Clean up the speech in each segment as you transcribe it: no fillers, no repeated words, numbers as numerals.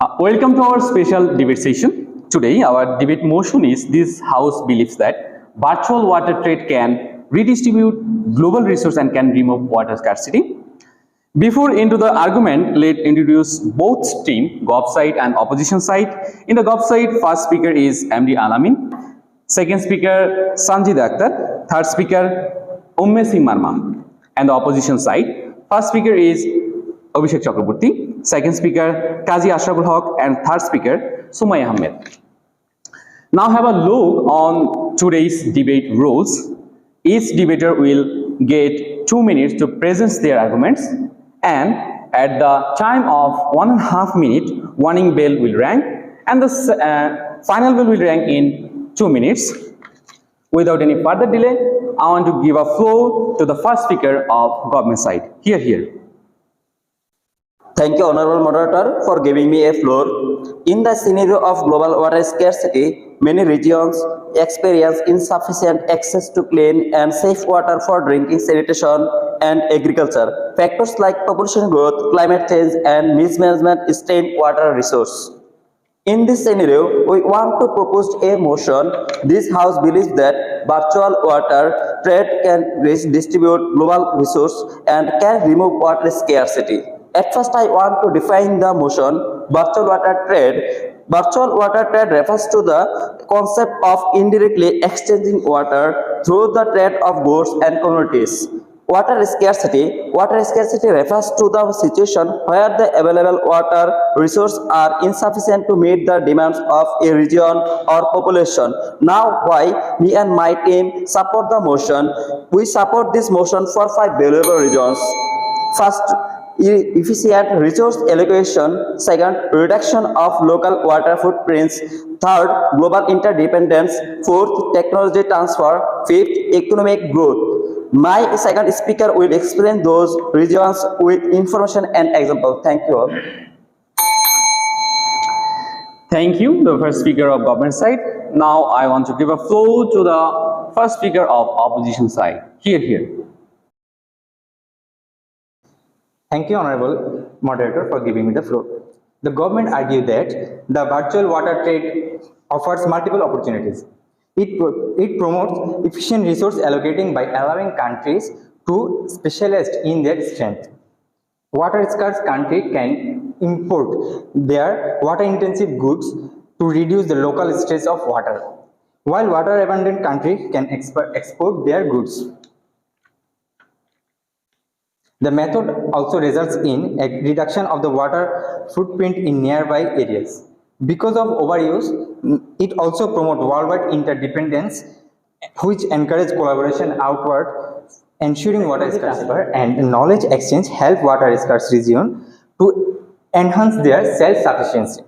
Welcome to our special debate session. Today, our debate motion is this House believes that virtual water trade can redistribute global resource and can remove water scarcity. Before into the argument, let's introduce both team, Gov side and opposition side. In the Gov side, first speaker is MD Al-Amin, second speaker Sanzida Akhtar, third speaker Singh Marma. And the opposition side, first speaker is Abhishek Chakraborty, second speaker Kazi Ashraful Haq, and third speaker Sumay Ahmed. Now have a look on today's debate rules. Each debater will get 2 minutes to present their arguments, and at the time of 1.5 minutes, warning bell will ring, and the final bell will ring in 2 minutes. Without any further delay, I want to give a floor to the first speaker of government side. Here. Thank you, Honorable Moderator, for giving me a floor. In the scenario of global water scarcity, many regions experience insufficient access to clean and safe water for drinking, sanitation, and agriculture. Factors like population growth, climate change, and mismanagement strain water resource. In this scenario, we want to propose a motion. This House believes that virtual water trade can redistribute global resources and can remove water scarcity. At first, I want to define the motion. Virtual water trade. Virtual water trade refers to the concept of indirectly exchanging water through the trade of goods and commodities. Water scarcity. Water scarcity refers to the situation where the available water resources are insufficient to meet the demands of a region or population. Now, why me and my team support the motion? We support this motion for 5 valuable reasons. First, efficient resource allocation. Second, reduction of local water footprints. Third, global interdependence. Fourth, technology transfer. Fifth, economic growth. My second speaker will explain those reasons with information and example. Thank you all. Thank you, the first speaker of government side. Now I want to give a floor to the first speaker of opposition side. Here. Thank you, Honorable Moderator, for giving me the floor. The government argued that the virtual water trade offers multiple opportunities. It promotes efficient resource allocating by allowing countries to specialize in their strength. Water-scarce country can import their water-intensive goods to reduce the local stress of water, while water-abundant country can export their goods. The method also results in a reduction of the water footprint in nearby areas. Because of overuse, it also promotes worldwide interdependence, which encourages collaboration outward, ensuring water transfer and knowledge exchange help water-scarce regions to enhance their self-sufficiency.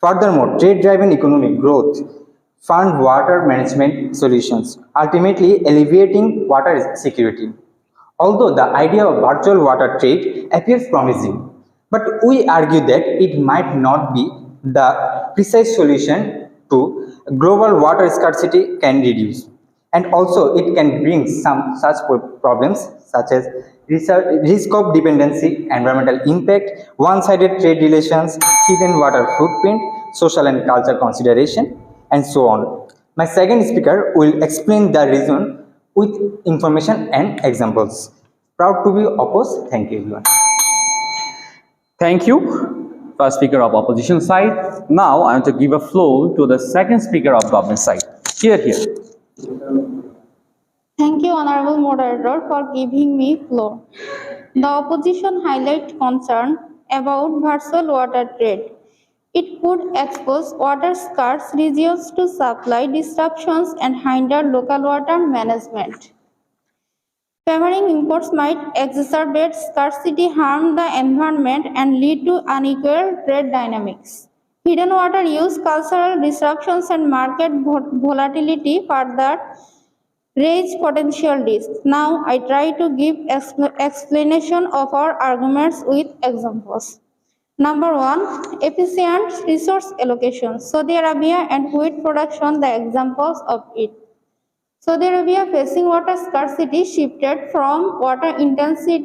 Furthermore, trade-driven economic growth fund water management solutions, ultimately alleviating water security. Although the idea of virtual water trade appears promising, but we argue that it might not be the precise solution to global water scarcity can reduce. And also it can bring some such problems such as risk of dependency, environmental impact, one-sided trade relations, hidden water footprint, social and cultural consideration, and so on. My second speaker will explain the reason with information and examples. Proud to be opposed. Thank you, everyone. Thank you, first speaker of opposition side. Now I want to give a floor to the second speaker of government side. Here. Thank you, Honorable Moderator, for giving me floor. The opposition highlight concern about virtual water trade. It could expose water-scarce regions to supply disruptions and hinder local water management. Favoring imports might exacerbate scarcity, harm the environment, and lead to unequal trade dynamics. Hidden water use, cultural disruptions, and market volatility further raise potential risks. Now, I try to give explanation of our arguments with examples. Number 1, efficient resource allocation. Saudi Arabia and wheat production, the examples of it. Saudi Arabia, facing water scarcity, shifted from water intensive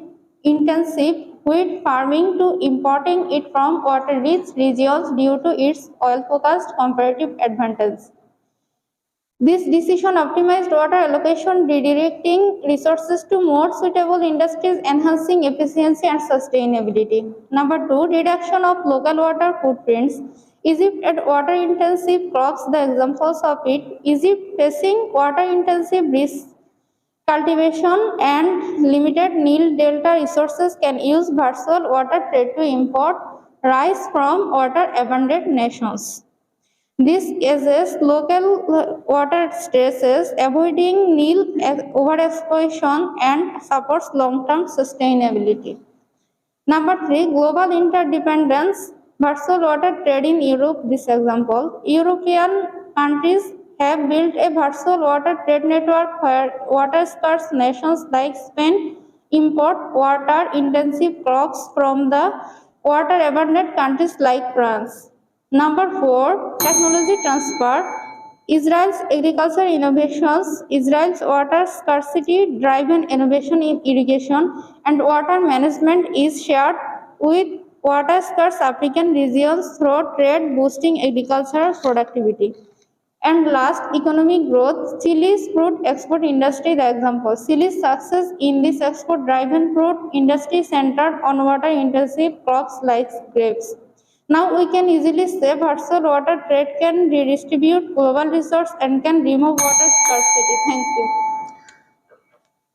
wheat farming to importing it from water-rich regions due to its oil-focused comparative advantage. This decision optimized water allocation, redirecting resources to more suitable industries, enhancing efficiency and sustainability. Number two, reduction of local water footprints. Egypt and water-intensive crops, the examples of it. Egypt facing water-intensive risks cultivation and limited Nile Delta resources can use virtual water trade to import rice from water-abundant nations. This eases local water stresses, avoiding Nile overexploitation and supports long-term sustainability. Number three, global interdependence. Virtual water trade in Europe, this example. European countries have built a virtual water trade network where water-scarce nations like Spain import water-intensive crops from the water-abundant countries like France. Number four, technology transfer. Israel's agriculture innovations, Israel's water scarcity driven innovation in irrigation and water management is shared with water scarce African regions through trade boosting agricultural productivity. And last, economic growth. Chile's fruit export industry, the example. Chile's success in this export driven fruit industry centered on water intensive crops like grapes. Now we can easily say virtual water trade can redistribute global resource and can remove water scarcity. Thank you.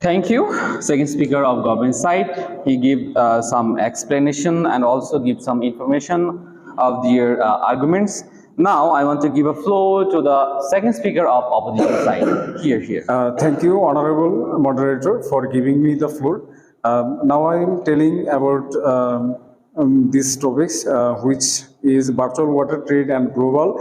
Thank you. Second speaker of government side, he give some explanation and also give some information of their arguments. Now I want to give a floor to the second speaker of opposition side. Here. Thank you, Honorable Moderator, for giving me the floor. Now I am telling about these topics, which is virtual water trade and global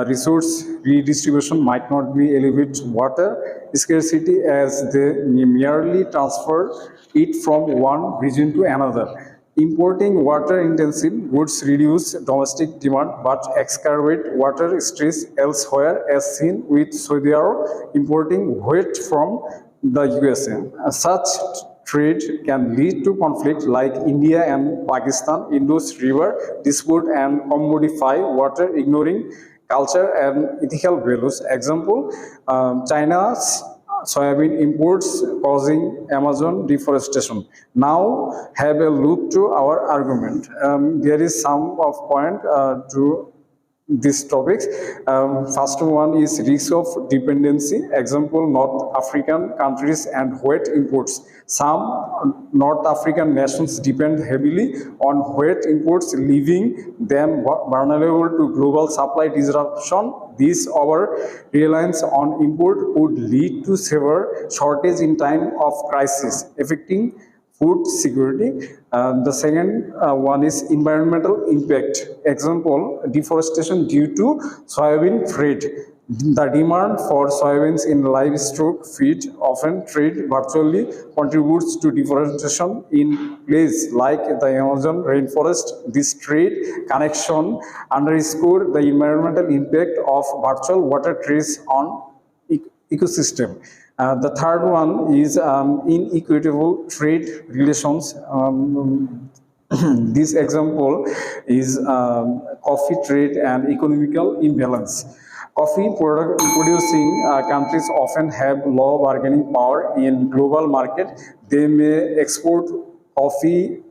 resource redistribution might not be elevate water scarcity as they merely transfer it from one region to another. Importing water-intensive goods reduce domestic demand but exacerbate water stress elsewhere, as seen with Saudi Arabia importing wheat from the USA. Such trade can lead to conflict like India and Pakistan, Indus River dispute and commodify water, ignoring culture and ethical values. Example, China's soybean imports causing Amazon deforestation. Now have a look to our argument. There is some of point to these topics. First one is risk of dependency. Example, North African countries and wheat imports. Some North African nations depend heavily on wheat imports, leaving them vulnerable to global supply disruption. This over reliance on import would lead to severe shortage in time of crisis, affecting food security. The second one is environmental impact. Example, deforestation due to soybean trade. The demand for soybeans in livestock feed, often trade virtually, contributes to deforestation in places like the Amazon rainforest. This trade connection underscores the environmental impact of virtual water trades on ecosystem. The third one is inequitable trade relations. This example is coffee trade and economical imbalance. Coffee producing countries often have low bargaining power in global market. They may export coffee,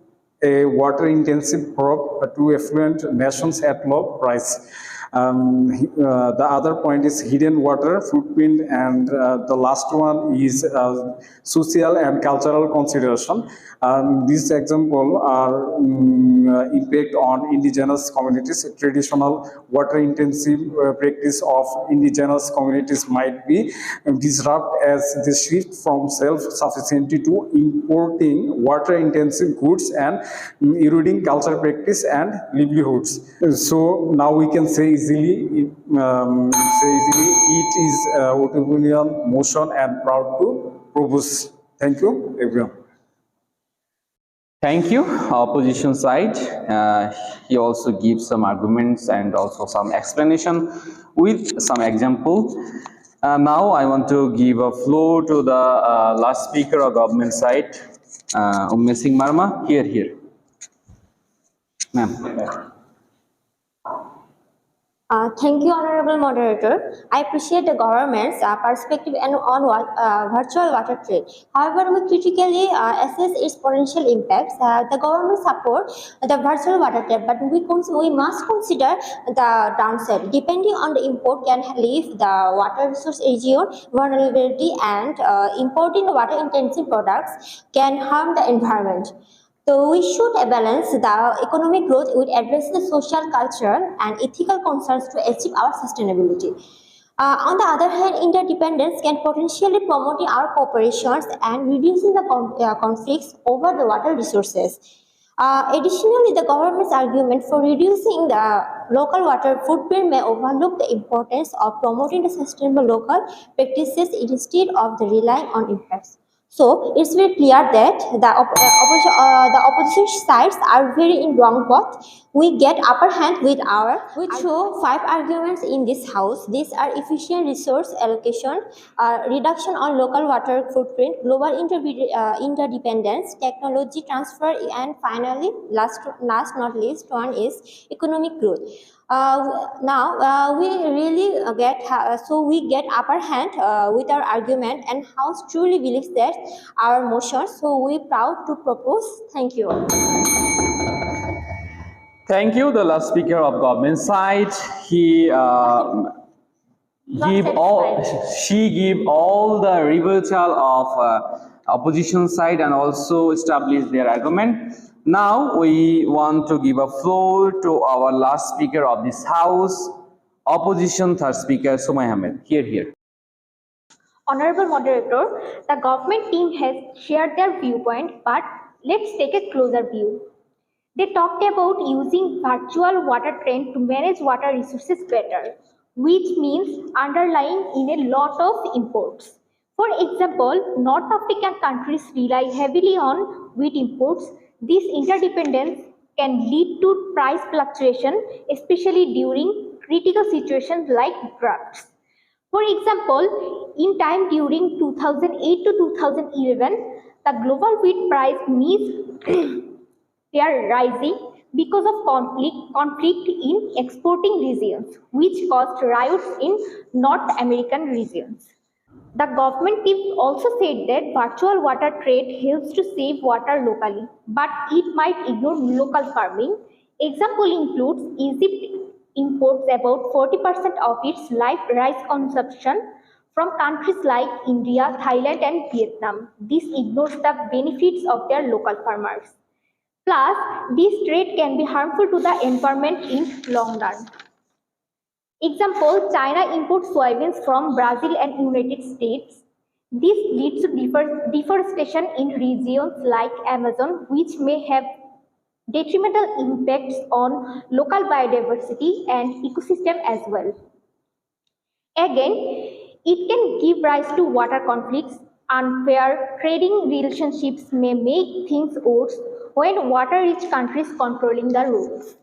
a water-intensive crop, to affluent nations at low price. The other point is hidden water footprint, and the last one is social and cultural consideration. These examples are impact on indigenous communities. Traditional water-intensive practice of indigenous communities might be disrupted as they shift from self-sufficiency to importing water-intensive goods and eroding cultural practice and livelihoods. So now we can say easily, it is opinion, motion, and proud to propose. Thank you, everyone. Thank you. Opposition side, he also gives some arguments and also some explanation with some example. Now I want to give a floor to the last speaker of government side, Singh Marma. Here. Ma'am. Thank you, Honorable Moderator. I appreciate the government's perspective on virtual water trade. However, we critically assess its potential impacts. The government support the virtual water trade, but we must consider the downside. Depending on the import can leave the water resource region vulnerability, and importing water-intensive products can harm the environment. So we should balance the economic growth with addressing the social, cultural, and ethical concerns to achieve our sustainability. On the other hand, interdependence can potentially promote our cooperations and reducing the conflicts over the water resources. Additionally, the government's argument for reducing the local water footprint may overlook the importance of promoting the sustainable local practices instead of the relying on imports. So it's very clear that the opposition sides are very in wrong path. We get upper hand with our. We show 5 arguments in this house. These are efficient resource allocation, reduction on local water footprint, global interdependence, technology transfer, and finally, last not least, one is economic growth. Now we really we get upper hand with our argument, and House truly believes that our motion. So we proud to propose. Thank you. Thank you. The last speaker of government side, he she give all the rebuttal of opposition side and also establish their argument. Now we want to give a floor to our last speaker of this house, opposition third speaker Sumay Ahmed. Here. Honorable Moderator, the government team has shared their viewpoint, but let's take a closer view. They talked about using virtual water trend to manage water resources better, which means underlying in a lot of imports. For example, North African countries rely heavily on wheat imports. This interdependence can lead to price fluctuation, especially during critical situations like droughts. For example, in time during 2008 to 2011, the global wheat price means they are rising because of conflict in exporting regions, which caused riots in North American regions. The government team also said that virtual water trade helps to save water locally, but it might ignore local farming. Example includes Egypt imports about 40% of its live rice consumption from countries like India, Thailand, and Vietnam. This ignores the benefits of their local farmers. Plus, this trade can be harmful to the environment in long run. Example, China imports soybeans from Brazil and United States. This leads to deforestation in regions like Amazon, which may have detrimental impacts on local biodiversity and ecosystem as well. Again, it can give rise to water conflicts. Unfair trading relationships may make things worse when water-rich countries controlling the rules.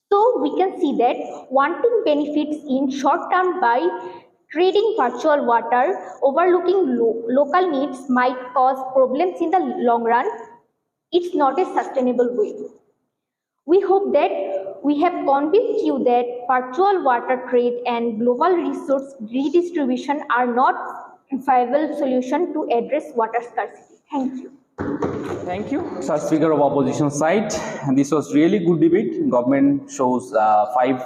So we can see that wanting benefits in short term by trading virtual water, overlooking local needs might cause problems in the long run. It's not a sustainable way. We hope that we have convinced you that virtual water trade and global resource redistribution are not a viable solution to address water scarcity. Thank you. Thank you, Sir Speaker of Opposition side. And this was really good debate. Government shows 5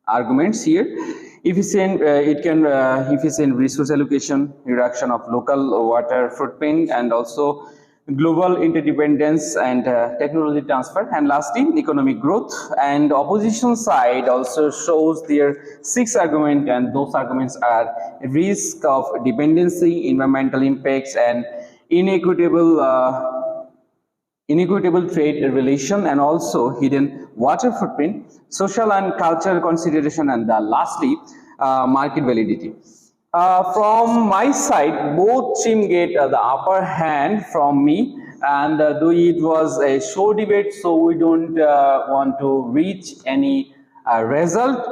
arguments here. Efficient resource allocation, reduction of local water footprint, and also global interdependence and technology transfer, and lastly economic growth. And opposition side also shows their 6 arguments, and those arguments are risk of dependency, environmental impacts, and inequitable trade relation, and also hidden water footprint, social and cultural consideration, and lastly market validity. From my side, both team get the upper hand from me, and though it was a short debate, so we don't want to reach any result.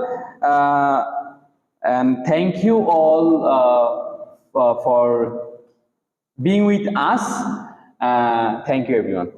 And thank you all for being with us. Thank you, everyone.